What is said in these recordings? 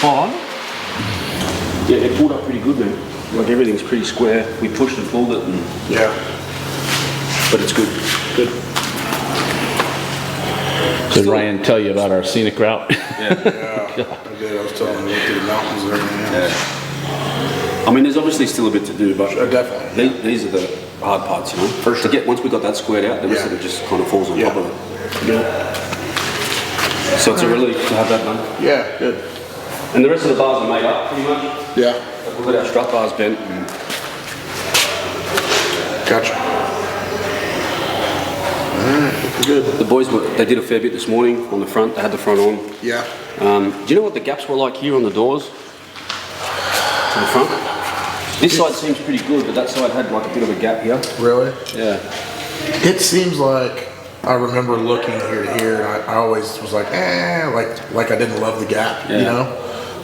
Oh, Yeah, it pulled up pretty good, man. Like everything's pretty square. We pushed and pulled it, and Yeah. but it's good. Good. did Ryan tell you about our scenic route? Yeah. Yeah, I did. I was telling him to look through the mountains there, man. Yeah. I mean, there's obviously still a bit to do, but Definitely. these are the hard parts, you know. For sure. To get once we got that squared out, the rest of it just kind of falls on top of it. Yeah. So it's a relief to have that done. Yeah, good. And the rest of the bars are made up pretty much. Yeah. We've got our strut bars bent. And Gotcha. Good. the boys they did a fair bit this morning on the front. They had the front on. Yeah. Do you know what the gaps were like here on the doors? To the front? This side seems pretty good, but that side had like a bit of a gap here. Really? Yeah. It seems like I remember looking here to here, and I always was like, like I didn't love the gap, you know.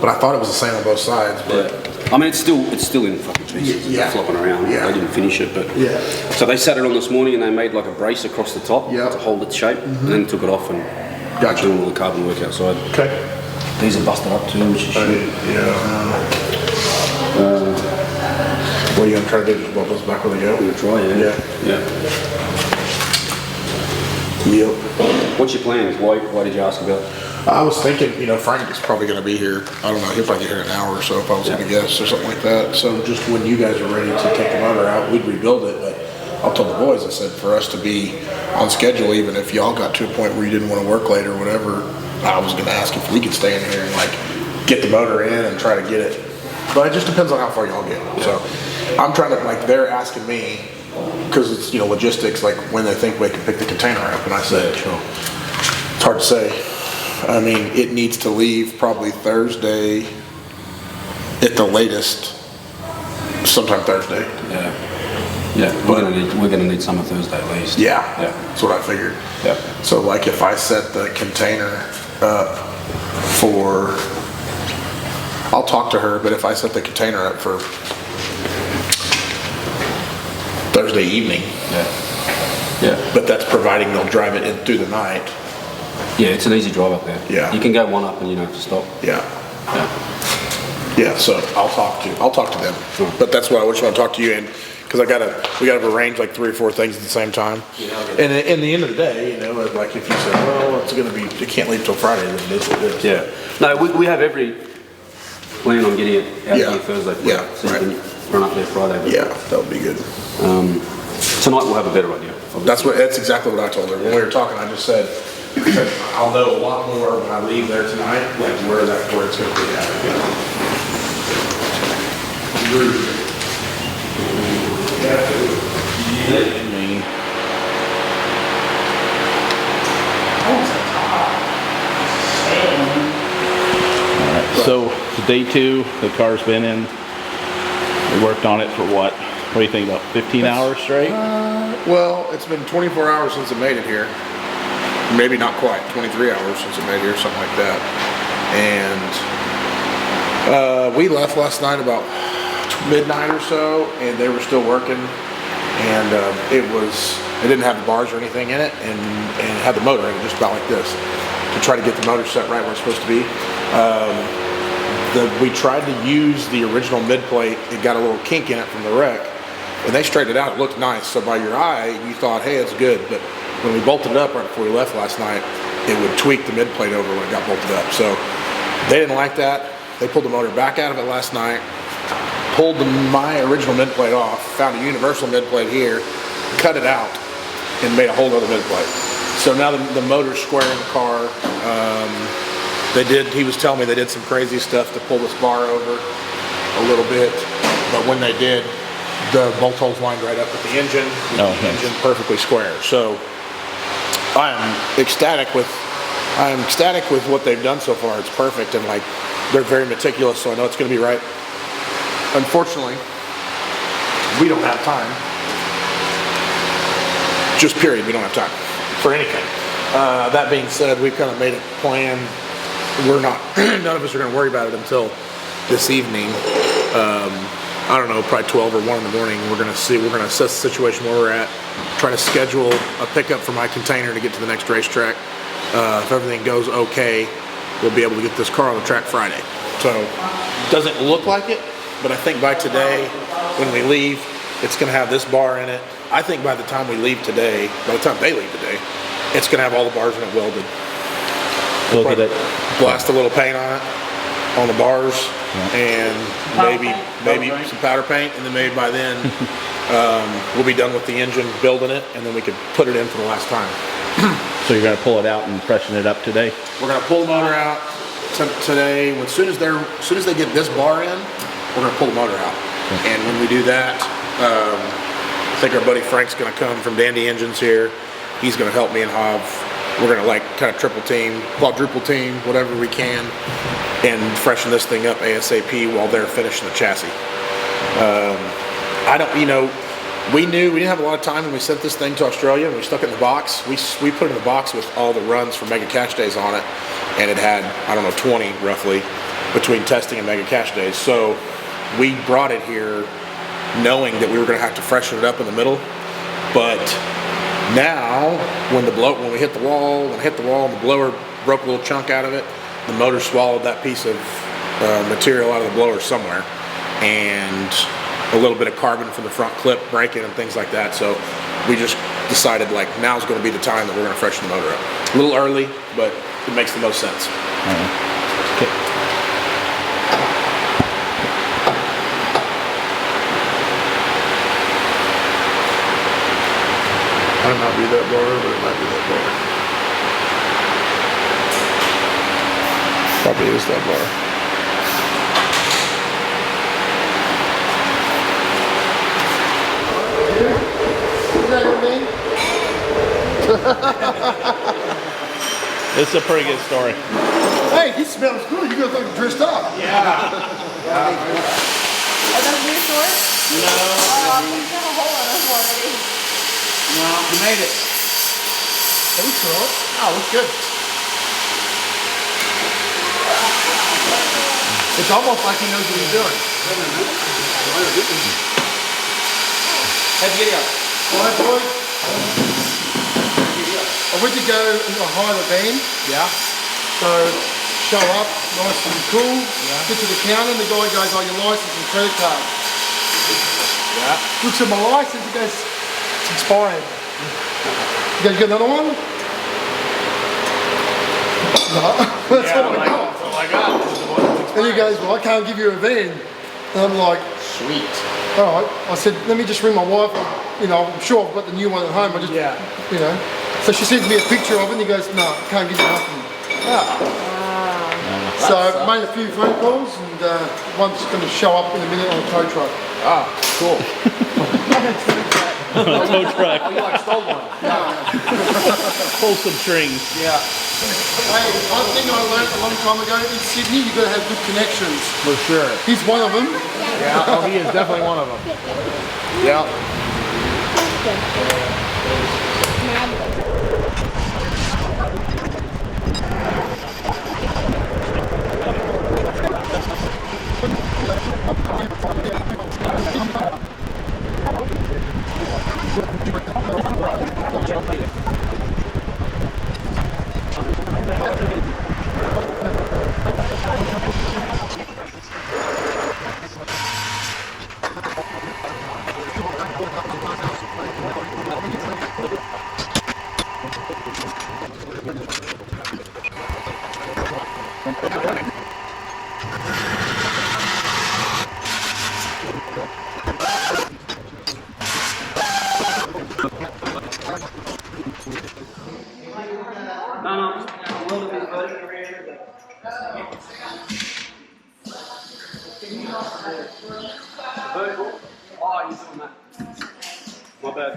But I thought it was the same on both sides. But I mean, it's still in fucking pieces. Yeah. It's flopping around. Yeah. They didn't finish it, but Yeah. So they sat it on this morning, and they made like a brace across the top Yeah. to hold its shape, and then took it off and Gotcha. doing all the carbon work outside. okay. These are busted up too, which is shit. What are you gonna try to do? Just bolt those back where they go? I'm gonna try, yeah. Yep. What's your plans? Why did you ask about? I was thinking, Frank is probably going to be here. I don't know. He'll probably get here in an hour or so if I was going to guess or something like that. So just when you guys are ready to take the motor out, we'd rebuild it. But I told the boys, I said, for us to be on schedule, even if y'all got to a point where you didn't want to work late or whatever, I was going to ask if we could stay in here and like get the motor in and try to get it. But it just depends on how far y'all get. So I'm trying to, like, they're asking me, because it's, logistics, like when they think we can pick the container up. And I said, it's hard to say. I mean, it needs to leave probably Thursday at the latest, sometime Thursday. Yeah. We're gonna need some of Thursday at least. Yeah. That's what I figured. Yeah. So like if I set the container up for, I'll talk to her, but if I set the container up for Thursday evening. Yeah. But that's providing they'll drive it in through the night. Yeah, it's an easy drive up there. Yeah. You can go one up and you don't have to stop. Yeah. So I'll talk to them. Sure. But that's why I just want to talk to you, and because we gotta arrange like 3 or 4 things at the same time. And in the end of the day, like if you say, well, it's gonna be, you can't leave till Friday, then it is what it is. Yeah. No, we have every plan on getting it out here Thursday. So you can run up there Friday. But that would be good. Tonight we'll have a better idea. That's exactly what I told her when we were talking. I just said I'll know a lot more when I leave there tonight, like where it's going to be at. So day 2, the car's been in. We worked on it for what? What do you think, about 15 hours straight? Well, it's been 24 hours since it made it here. Maybe not quite, 23 hours since it made it here, something like that. And we left last night about midnight or so, and they were still working. And it didn't have the bars or anything in it, and it had the motor in it, just about like this, to try to get the motor set right where it's supposed to be. We tried to use the original mid plate. It got a little kink in it from the wreck, and they straightened it out. It looked nice. So by your eye, you thought, hey, it's good. But when we bolted it up right before we left last night, it would tweak the mid plate over when it got bolted up. So they didn't like that. They pulled the motor back out of it last night, pulled my original mid plate off, found a universal mid plate here, cut it out, and made a whole other mid plate. So now the motor's square in the car. He was telling me they did some crazy stuff to pull this bar over a little bit, but when they did, the bolt holes lined right up with the engine. Engine perfectly square. So I'm ecstatic with what they've done so far. It's perfect, and like they're very meticulous, so I know it's going to be right. Unfortunately, we don't have time. Just period, we don't have time for anything. That being said, we've kind of made a plan. None of us are going to worry about it until this evening. I don't know, probably 12 or 1 in the morning. We're going to assess the situation where we're at, try to schedule a pickup for my container to get to the next racetrack. If everything goes okay, we'll be able to get this car on the track Friday. So, doesn't look like it, but I think by today, when we leave, it's gonna have this bar in it. I think by the time we leave today, by the time they leave today, it's gonna have all the bars in it welded. Look at it. Blast a little paint on it, on the bars, and maybe some powder paint, and then maybe by then, we'll be done with the engine, building it, and then we could put it in for the last time. So you're gonna pull it out and freshen it up today? We're gonna pull the motor out today. As soon as they get this bar in, we're gonna pull the motor out. And when we do that, I think our buddy Frank's gonna come from Dandy Engines here. He's gonna help me and Hav. We're gonna like kind of triple team, quadruple team, whatever we can, and freshen this thing up ASAP while they're finishing the chassis. We didn't have a lot of time when we sent this thing to Australia and we stuck it in the box. We put it in the box with all the runs for Mega Cash Days on it, and it had, I don't know, 20 roughly between testing and Mega Cash Days. So we brought it here knowing that we were gonna have to freshen it up in the middle. But now, when we hit the wall, and the blower broke a little chunk out of it, the motor swallowed that piece of material out of the blower somewhere, and a little bit of carbon from the front clip breaking and things like that. So we just decided like now's going to be the time that we're going to freshen the motor up. A little early, but it makes the most sense. Okay. Might not be that bar, but it might be that bar. Probably is that bar. It's a pretty good story. Hey, he smells good. You guys look dressed up. Yeah. Are those new shorts? No. Oh, you have a hole in them already. No, you made it. That looks all right. Oh, looks good. It's almost like he knows what he's doing. How'd you get out? All right, boys. I went to go and hire the van. Yeah. So, show up, nice and cool. Yeah. Get to the counter and the guy goes, oh, your license and credit card. Yeah. Looks at my license, he goes, it's expired. You guys got another one? No, that's all I got. That's all I got. And he goes, well, I can't give you a van. And I'm like, Sweet. all right. I said, let me just ring my wife. I'm sure I've got the new one at home. So she sends me a picture of it and he goes, no, I can't give you nothing. So I made a few phone calls and one's going to show up in a minute on a tow truck. Ah, cool. Tow truck. You like stole one? Pull some strings. Yeah. Hey, one thing I learned a long time ago, in Sydney, you've got to have good connections. For sure. He's one of them. Yeah. Oh, he is definitely one of them. Yeah. Vertical. Oh, you're doing that. My bad.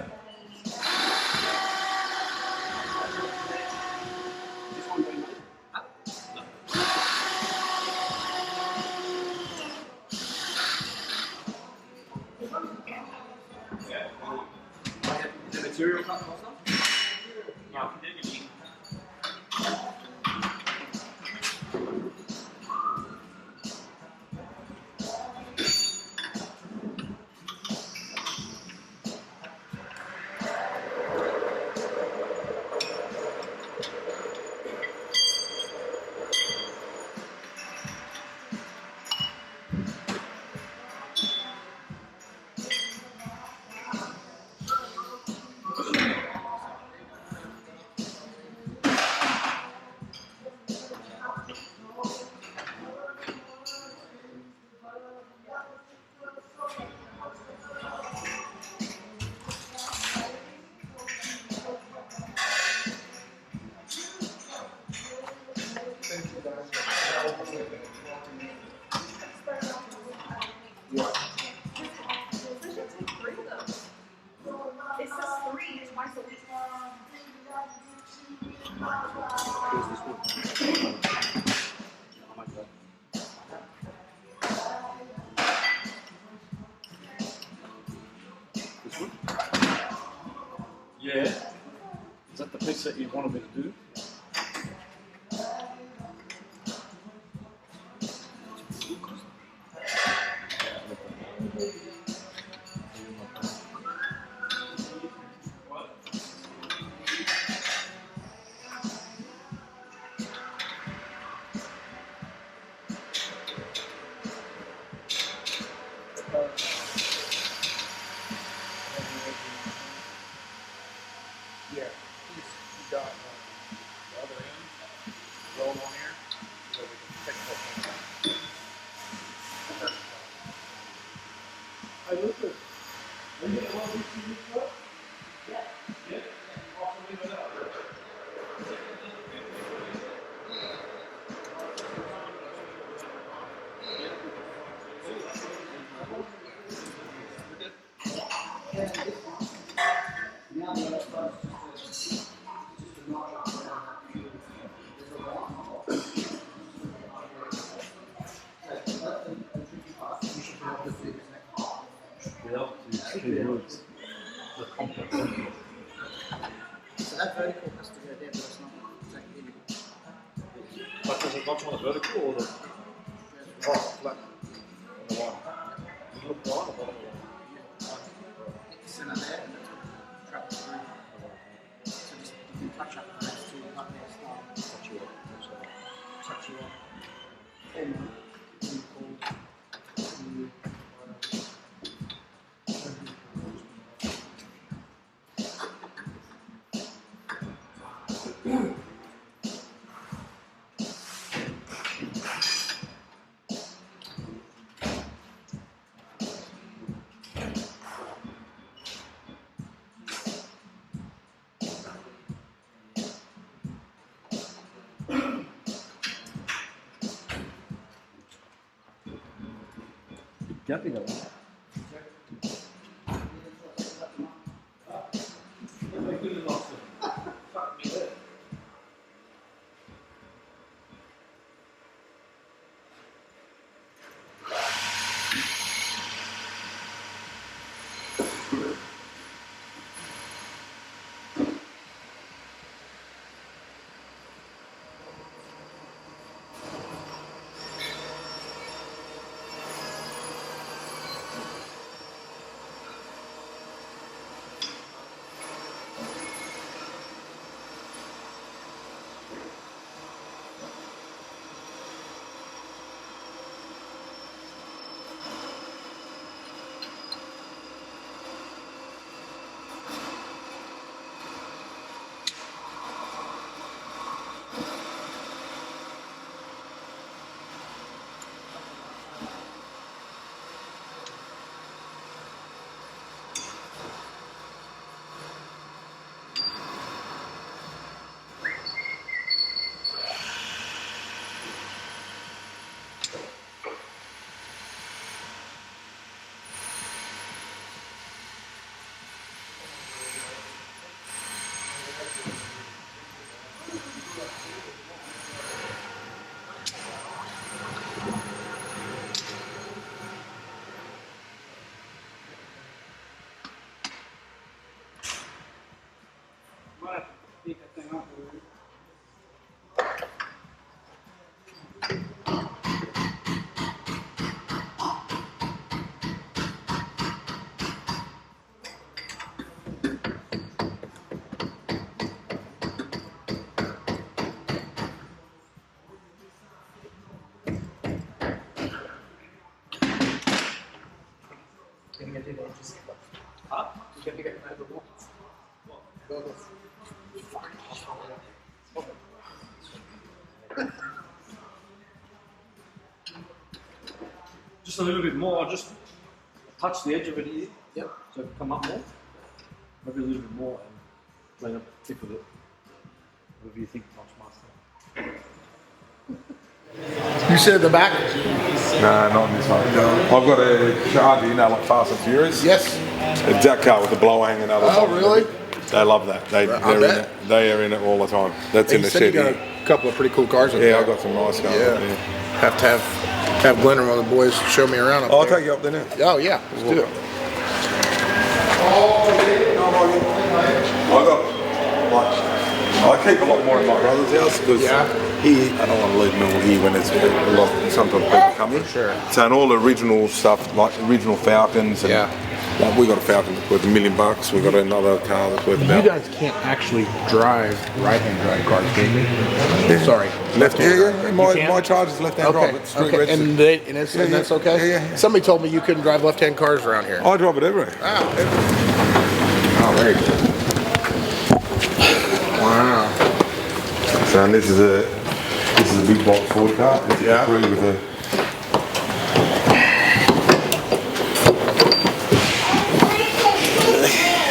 This one being made? The material cut cost us? Yeah. Yeah. Is that the piece that you wanted me to do? Yeah, he's got the other end rolled on here, so we can take the whole thing out. Hey, listen. Are you getting one of these TVs up? Yeah. Yeah? Awesome, leave it out. So that vertical has to go there, but it's not exactly illegal. But does it not want a vertical or the Flat. On the line. look line or bottom line? Center there, and that's what trap through. So just you can touch up the rest to like this style. Touch you up. And you call Jumping a lot. Just a little bit more, just touch the edge of it here. Yep. So come up more. Maybe a little bit more and clean up the tip of it. Whatever you think, Touchmaster. You said at the back? No, not in this one. No. I've got a Charger, you know, like Fast and Furious. Yes. A jack car with the blower hanging out. Oh, really? They love that. They are in it all the time. That's in the said you shed. got a couple of pretty cool cars in there. Yeah, I've got some nice cars. Yeah. Have to have Glenn and one of the boys show me around up I'll there. take you up there now. Oh, yeah. Let's do it. I got I keep a lot more at my brother's house because I don't want to leave them all here when it's a lot. Sometimes people come in. Sure. So and all the original stuff, like original Falcons. And, like we got a Falcon that's worth $1 million. We got another car that's worth about. You guys can't actually drive right-hand drive cars, can you? Sorry. Left-hand. Yeah. My Charger's left-hand drive. It's street registered. And that's okay? Yeah. Somebody told me you couldn't drive left-hand cars around here. I drive it everywhere. Oh, very good. Wow. So and this is a big block Ford car. It's a Capri with a.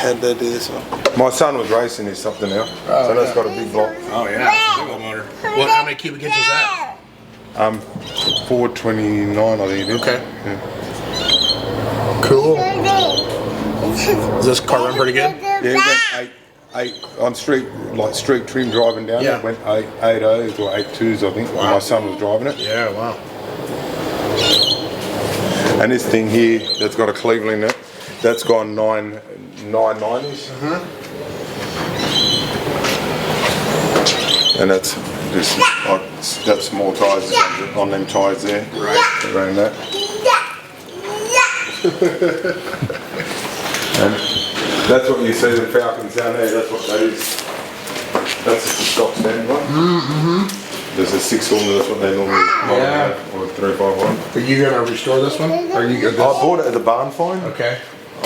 How'd they do this one? My son was racing this something now, so that's got a big block. Oh yeah, it's a big old motor. What? How many cubic inches is that? 429, I think it is. Okay. Yeah. Cool. Does this car run pretty good? Yeah, it went eight on street trim driving down there. It went 8.8s or 8.2s, I think. When my son was driving it. Yeah, wow. And this thing here, that's got a Cleveland in it. That's gone 990s. And that's just like that's small tyres on them tyres there. Right. Around that. And that's what you see the Falcons down there. That's what that is. That's just a stock standard one. There's a 6-cylinder. That's what they normally have, or a 351. Are you gonna restore this one? Or you I bought it at the barn find. Okay. I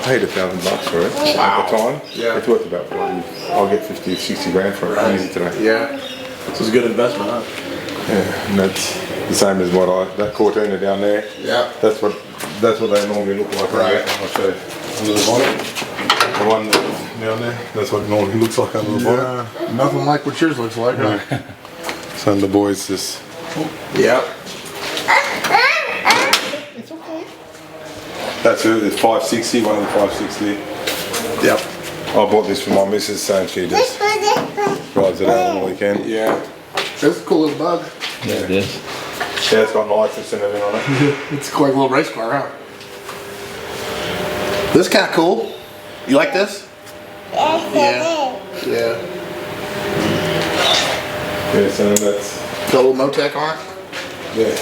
paid $1,000 for it at the time. Yeah. It's worth about I'll get 50 or 60 grand for it easy today. Yeah. This is a good investment, huh? Yeah, and that's the same as that Cortina down there. Yeah. That's what they normally look like. Right. I'll show you. Under the bonnet. The one that's down there. That's what it normally looks like under the bonnet. Nothing like what yours looks like, huh? So the boys just. Yeah. That's it. It's 560. One of the 560. Yep. I bought this for my missus, saying she just drives it out on the weekend. Yeah. That's a cool little bug. Yeah, it is. Yeah, it's got lights and everything on it. It's quite a little race car, huh? This is kind of cool. You like this? Yeah. Yeah. Yeah, so that's. Got a little Motec on it? Yeah.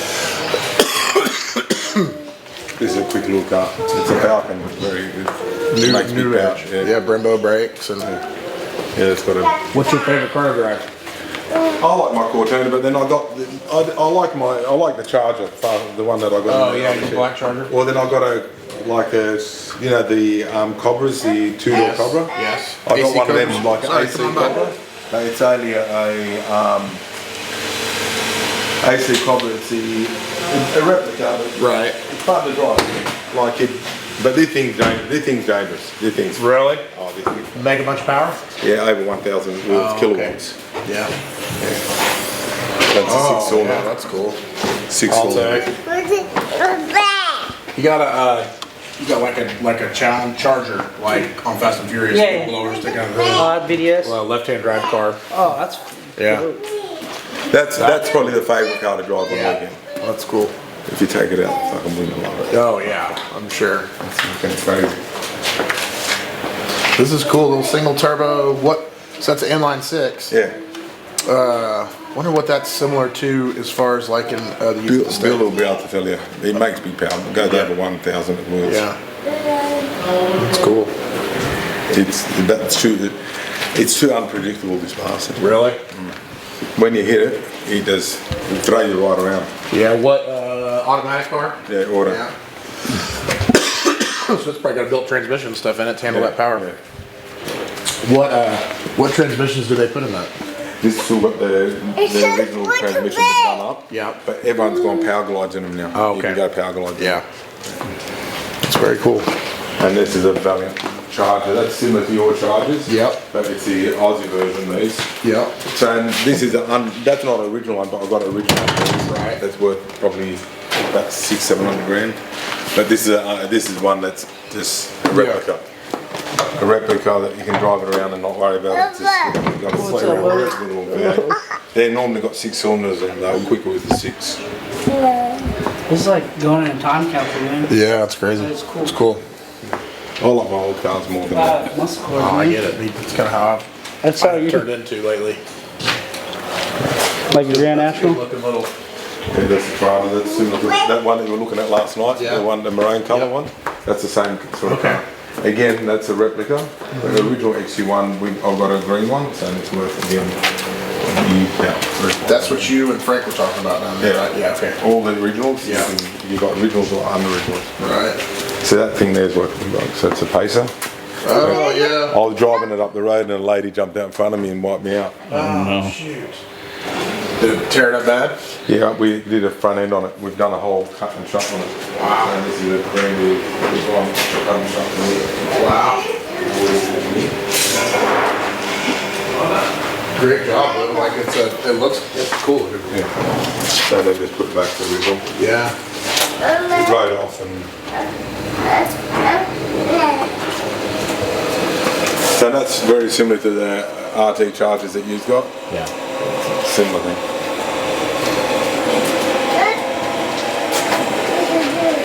This is a quick little car. It's a Falcon. Very good. Makes New big pouch. Yeah, Brembo brakes and. Yeah, it's got a. What's your favorite car to drive? I like my Cortina, but then I got. I like the Charger, the one that I got. Oh yeah, the black Charger. Well, then I got the Cobras, the two-door Cobra. Yes. I got AC one of them Cobras. like an Sorry, AC come on back. Cobra. But it's only AC Cobra. It's a replica. But Right. it's fun to drive. Like it, but this thing's dangerous. This thing's Really? Oh, this thing. Make a bunch of power? Yeah, over 1,000 kilowatts. Yeah. That's a 6-cylinder. Yeah, that's cool. 6-cylinder. You got like a challenge charger, like on Fast and Furious. Yeah. Blowers sticking out of the hood. BDS. Well, left-hand drive car. Oh, that's Yeah. That's probably the favourite car to drive on the weekend. That's cool. If you take it out, it's like a women love it. Oh yeah, I'm sure. It's fucking crazy. This is cool. Little single turbo. What? So that's an inline 6. Yeah. Wonder what that's similar to as far as like in the Bill will be able to tell you. It makes big power. It goes over 1,000 at wheels. Yeah. That's cool. It's too unpredictable, this bastard. Really? When you hit it, it'll throw you right around. Yeah. What? Automatic car? Yeah, auto. Yeah. So it's probably got a built transmission and stuff in it to handle that power. Yeah. What transmissions do they put in that? This still got the original transmissions done up. Yeah. But everyone's gone power glides in them now. Oh, okay. You can go power glides. Yeah. It's very cool. And this is a Valiant Charger. That's similar to your Chargers. Yep. But it's the Aussie version of these. Yep. So and this is that's not an original one, but I've got an original one. Right. That's worth probably about 600-700 grand. But this is one that's just a replica. A replica that you can drive it around and not worry about it. Just got a play around with it, little V8. They normally got 6 cylinders and they're quicker with the 6. It's like going in a time capsule, man. Yeah, that's crazy. It's cool. It's cool. I like my old cars more than that. Muscle cars, Oh, I man. get it. It's kind of how That's how I've you turned into lately. like a Grand National. Looking little. Yeah, that's the Prada. That's similar to that one that you were looking at last night. Yeah. The maroon colour Yeah. one. That's the same sort of Okay. car. Again, that's a replica. The original XU1, I've got a green one, so it's worth again. That's what you and Frank were talking about down there, right? Yeah, okay. All the originals. Yeah. You got originals or unoriginals. Right. So that thing there's what we got. So it's a pacer. Oh, yeah. I was driving it up the road and a lady jumped out in front of me and wiped me out. Oh, shoot. Did it tear it up bad? Yeah, we did a front end on it. We've done a whole cut and shut on it. Wow. And this is a brand new cut and shut on it. Wow. Great job, though. Like it looks cool. Yeah. So they just put it back to the original. Yeah. We dried it off and... So that's very similar to the RT Chargers that you've got. Yeah. Similar thing.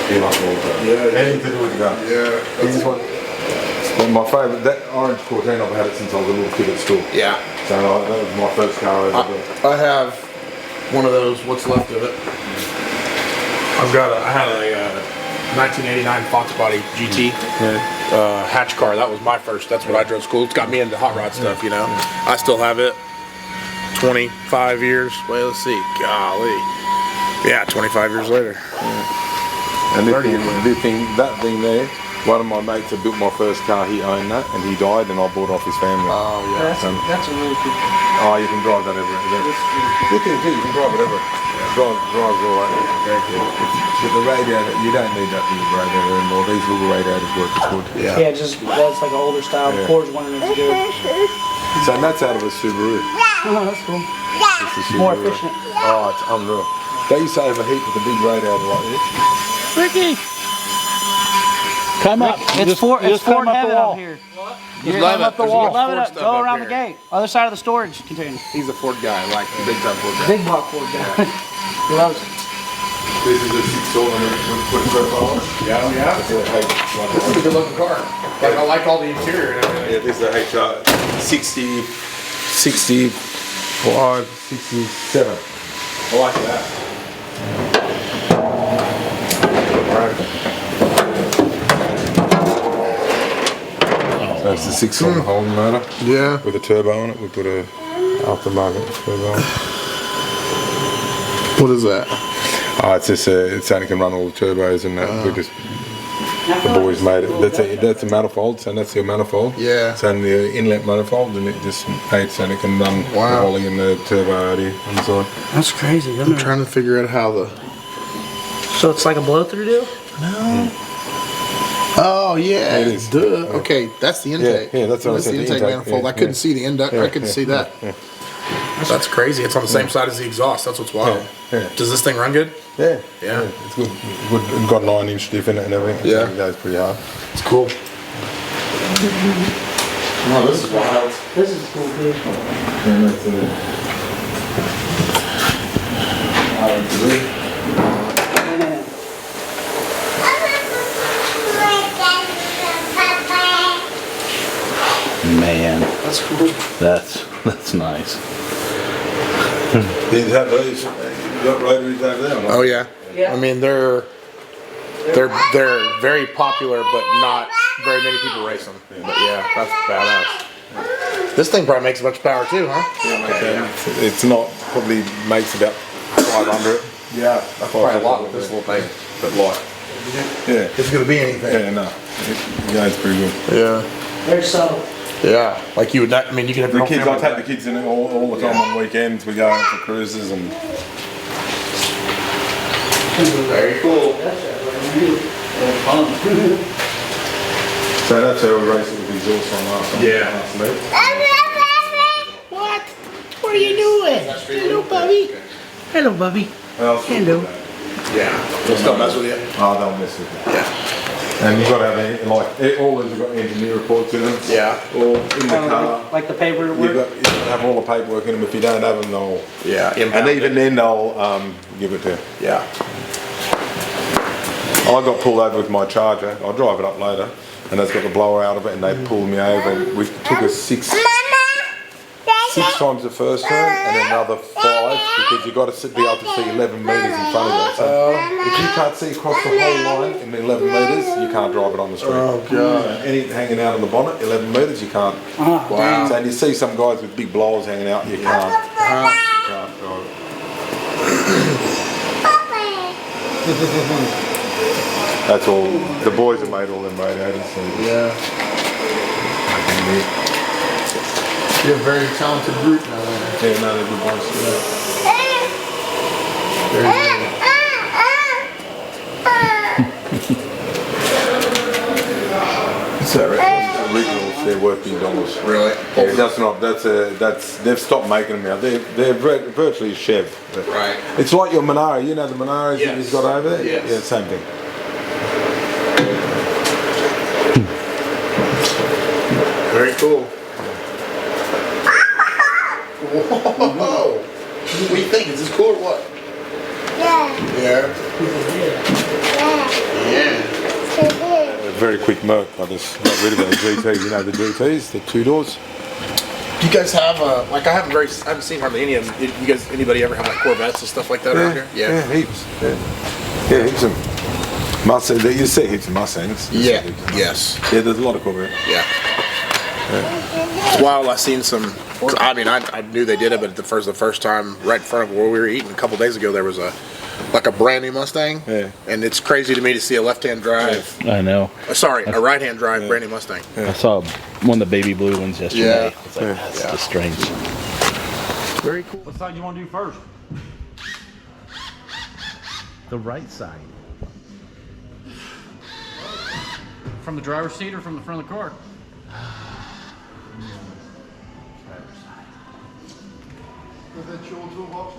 You like all that? Yeah. Anything to do with the gun. Yeah. This one. Well, my favourite, that orange Cortina, I've had it since I was a little kid at school. Yeah. So that was my first car I ever built. I have one of those, what's left of it. I had a 1989 Fox Body GT hatch car. That was my first. That's what I drove to school. It's got me into hot rod stuff, you know. I still have it. 25 years. Well, let's see. Golly. Yeah, 25 years later. And that thing there, one of my mates had built my first car, he owned that, and he died, and I bought it off his family. Oh, yeah. That's a really cool. Oh, you can drive that everywhere. Good thing too, you can drive it everywhere. Drives all right. But the radiator, you don't need that big radiator anymore. These little radiators work as good. Yeah. Yeah, just that's like an older style. Yeah. Ford's one and it's good. So that's out of a Subaru. Oh, that's cool. It's a More Subaru. efficient. Oh, it's unreal. They used to overheat with a big radiator like this. Ricky! Come up. It's Ford climb up the heaven wall. up here. Just love it. There's a lot of Love it Ford up. stuff Go up around here. the gate. Other side of the storage container. He's a Ford guy, like the big time Ford guy. Big block Ford guy. He loves it. This is a 6-cylinder with a turbo on it. Yeah, yeah. This is a H- This is a good looking car. Like, I like all the interior and everything. Yeah, this is a HR 60, 65, 67. I like that. So it's a 6-cylinder Holden motor. Yeah. With a turbo on it. We put a aftermarket turbo on it. What is that? Oh, it's just it's only can run all the turbos and that. We just the boys made it. That's a manifold, so that's your manifold. Yeah. It's only the inlet manifold, and it just made so it can run the Wow. Holly and the turbo out here on the side. That's crazy. I'm trying to figure out how the. So it's like a blow through deal? Oh yeah, It is. Duh. Okay, that's the intake. Yeah, that's what I the said, the intake intake, manifold. yeah, I couldn't yeah. see the induct. I couldn't see that. That's crazy. It's on the same side as the exhaust. That's what's wild. Yeah, yeah. Does this thing run good? Yeah, Yeah. it's good. We've got 9-inch diff in it and everything. Yeah. So it goes pretty hard. It's cool. Oh, this is wild. This is cool, dude. Yeah, that's Man, That's cool. that's nice. These have those. You got rotaries over there or not? Oh yeah. Yeah. I mean they're very popular, but not very many people race them. But yeah, that's badass. This thing probably makes a bunch of power too, huh? Okay. It's not, probably makes about 500. Yeah, that's probably a lot with this little thing. But light. Yeah. If it's gonna be anything. Yeah, no. It goes pretty good. Yeah. Very subtle. Yeah. Like you would not. I mean, you can have The your kids, whole I family take the kids in it all the time on weekends. We go out for cruises and Very cool. so that's how we race it with the exhaust on last time. Yeah. Last leg. What? What are you doing? Hello, Bubby. Hello, Bubby. Hello. Yeah. Just don't mess with you. Oh, they'll mess with you. Yeah. And you've got to have all these have got engineer reports in them. Yeah. Or in the car. Like the paperwork. You've got to have all the paperwork in them. If you don't have them, they'll. Yeah. And even then, they'll give it to you. Yeah. I got pulled over with my Charger. I'll drive it up later, and it's got the blower out of it, and they pulled me over. We took us 6 times the first turn and another 5 because you've got to be able to see 11 metres in front of it. So if you can't see across the whole line in 11 metres, you can't drive it on the street. Oh, God. Anything hanging out on the bonnet, 11 metres, you can't. Wow. So, and you see some guys with big blowers hanging out, you can't. You can't drive it. That's all. The boys have made all them radiators. So Yeah. You're a very talented group now. Yeah, no, they're good boys. Very good. Is that right? Originals, they're worth big dollars. Really? Yeah, that's not. That's they've stopped making them now. They're virtually Chev. Right. It's like your Monaro. You know the Monaros that he's got over there. Yes. Yeah, same thing. Very cool. Whoa! What do you think? Is this cool or what? Yeah. A very quick Merc. I just got rid of it. GT. You know the GTs, the 2 doors. Do you guys have like I haven't seen hardly any of them. You guys, anybody ever have like Corvettes and stuff like that around here? Yeah, heaps. Yeah, heaps of Mustangs. You see heaps of Mustangs. Yeah. Yes. Yeah, there's a lot of Corvettes. Yeah. It's wild. I seen some. I mean, I knew they did it, but the first time right in front of where we were eating a couple days ago, there was a brand new Mustang. Yeah. And it's crazy to me to see a left-hand drive. I know. Sorry, a right-hand drive brand new Mustang. I saw one of the baby blue ones yesterday. Yeah. It's like, that's just strange. Very cool. What side you want to do first? The right side. From the driver's seat or from the front of the car? Is that your toolbox?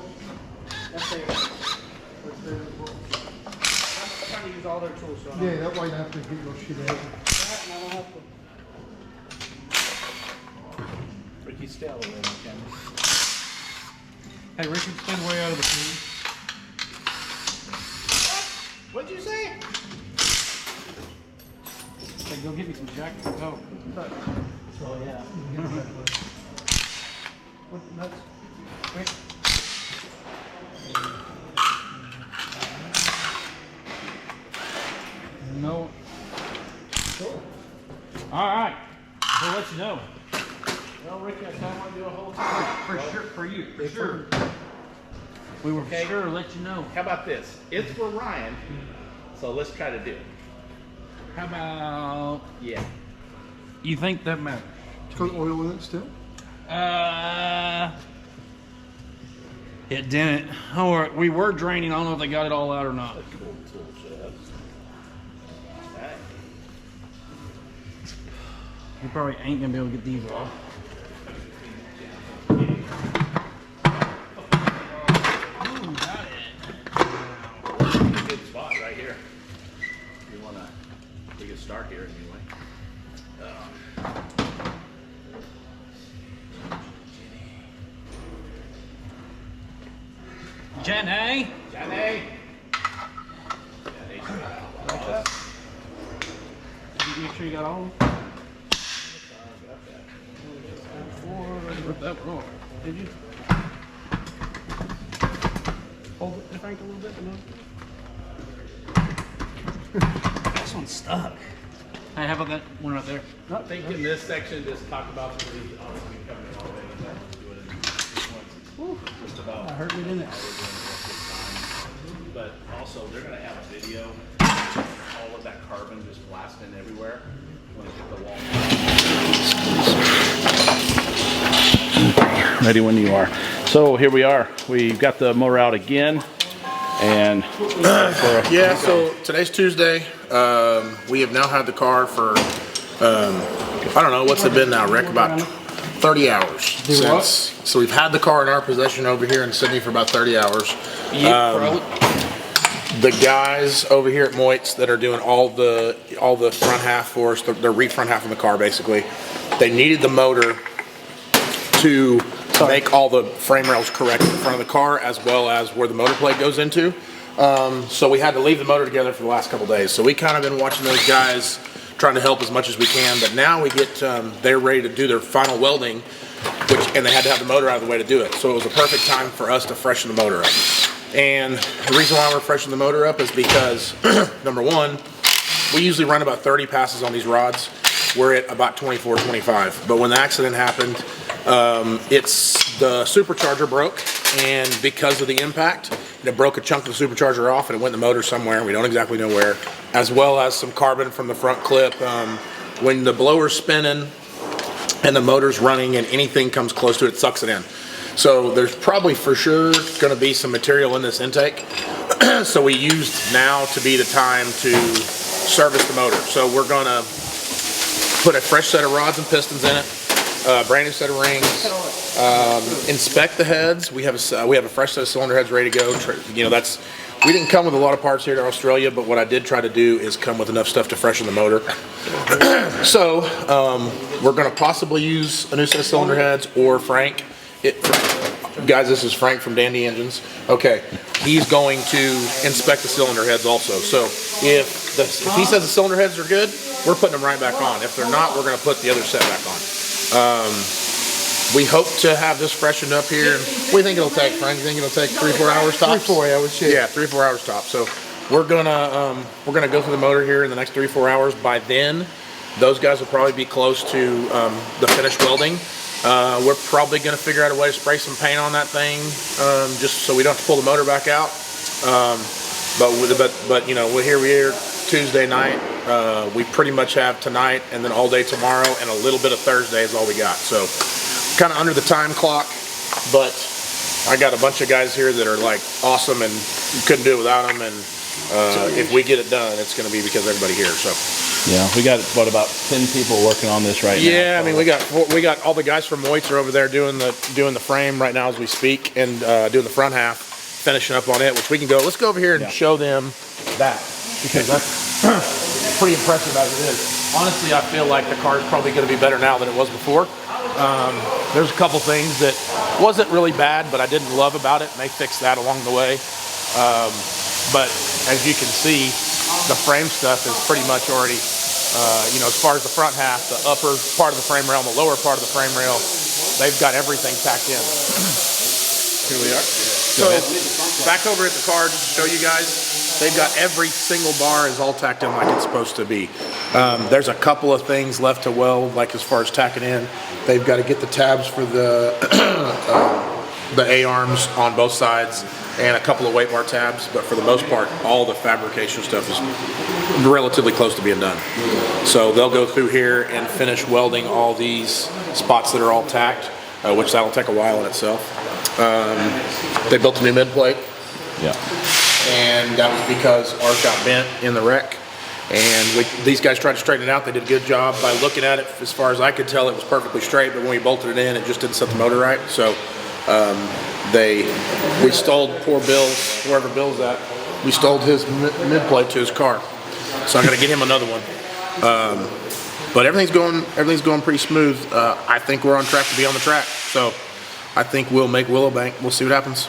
That's there. That's there as well. I'm trying to use all their tools, so I don't Yeah, that way you don't have to get your shit out. and I don't have to. Ricky, stay out of the way, can you? Hey, Richard, stand way out of the pool. What'd you say? Hey, go get me some Jack and Coke. Oh yeah. What nuts? Wait. No. All right. We'll let you know. Well, Ricky, I don't want to do a whole time. For sure, for you, for sure. We were Okay. sure to let you know. How about this? It's for Ryan, so let's try to do it. How about, Yeah. you think that matters? Got oil in it still? It didn't. Oh, we were draining. I don't know if they got it all out or not. You probably ain't gonna be able to get these off. Ooh, got it. Good spot right here. We can start here anyway. Jenny. Jenny. Did you make sure you got all of them? Put that one on. Did you? Hold it, Frank, a little bit. This one's stuck. Hey, how about that one right there? I think in this section, just talk about the obviously coming all the way. Do it in once. Just about. I heard it in it. But also, they're going to have a video of all of that carbon just blasting everywhere when it hit the wall. Ready when you are. So here we are. We've got the motor out again, and Yeah, so today's Tuesday. We have now had the car for, I don't know, what's it been now, Rick? About 30 hours. So we've had the car in our possession over here in Sydney for about 30 hours. The guys over here at Moits that are doing all the front half for us, the rear front half of the car basically, they needed the motor to make all the frame rails correct in the front of the car as well as where the motor plate goes into. So we had to leave the motor together for the last couple days. So we kind of been watching those guys, trying to help as much as we can. But now we get, they're ready to do their final welding. and they had to have the motor out of the way to do it. So it was a perfect time for us to freshen the motor up. And the reason why we're freshening the motor up is because, number one, we usually run about 30 passes on these rods. We're at about 24, 25. But when the accident happened, the supercharger broke, and because of the impact, it broke a chunk of the supercharger off, and it went in the motor somewhere. We don't exactly know where, as well as some carbon from the front clip. When the blower's spinning and the motor's running and anything comes close to it, it sucks it in. So there's probably for sure going to be some material in this intake. So we used now to be the time to service the motor. So we're going to put a fresh set of rods and pistons in it, brand new set of rings, inspect the heads. We have a fresh set of cylinder heads ready to go. We didn't come with a lot of parts here to Australia, but what I did try to do is come with enough stuff to freshen the motor. So we're going to possibly use a new set of cylinder heads or Frank. Guys, this is Frank from Dandy Engines. Okay, he's going to inspect the cylinder heads also. So if he says the cylinder heads are good, we're putting them right back on. If they're not, we're going to put the other set back on. We hope to have this freshened up here. And what do you think it'll take, Frank? You think it'll take 3 or 4 hours tops? 3 or 4 hours, yeah. Yeah, 3 or 4 hours tops. So we're gonna go through the motor here in the next 3 or 4 hours. By then, those guys will probably be close to the finished welding. We're probably gonna figure out a way to spray some paint on that thing, just so we don't have to pull the motor back out. But you know, here we are Tuesday night. We pretty much have tonight and then all day tomorrow and a little bit of Thursday is all we got. So kind of under the time clock, but I got a bunch of guys here that are like awesome and couldn't do it without them. And if we get it done, it's going to be because everybody here. So yeah, we got about 10 people working on this right now. Yeah, I mean we got all the guys from Moits are over there doing the frame right now as we speak, and doing the front half, finishing up on it. Which we can go. Let's go over here and show them that, because that's pretty impressive as it is. Honestly, I feel like the car's probably going to be better now than it was before. There's a couple things that wasn't really bad, but I didn't love about it, and they fixed that along the way. But as you can see, the frame stuff is pretty much already, as far as the front half, the upper part of the frame rail and the lower part of the frame rail, they've got everything tacked in. Here we are. So back over at the car, just to show you guys, they've got every single bar is all tacked in like it's supposed to be. There's a couple of things left to weld, like as far as tacking in. They've got to get the tabs for the A-arms on both sides and a couple of weight bar tabs, but for the most part, all the fabrication stuff is relatively close to being done. So they'll go through here and finish welding all these spots that are all tacked, which that'll take a while in itself. They built a new mid plate. Yeah. And that was because ours got bent in the wreck. And these guys tried to straighten it out. They did a good job. By looking at it, as far as I could tell, it was perfectly straight, but when we bolted it in, it just didn't set the motor right. So we stole poor Bill's, wherever Bill's at, we stole his mid plate to his car. So I'm gonna get him another one. But everything's going pretty smooth. I think we're on track to be on the track. So I think we'll make Willowbank. We'll see what happens.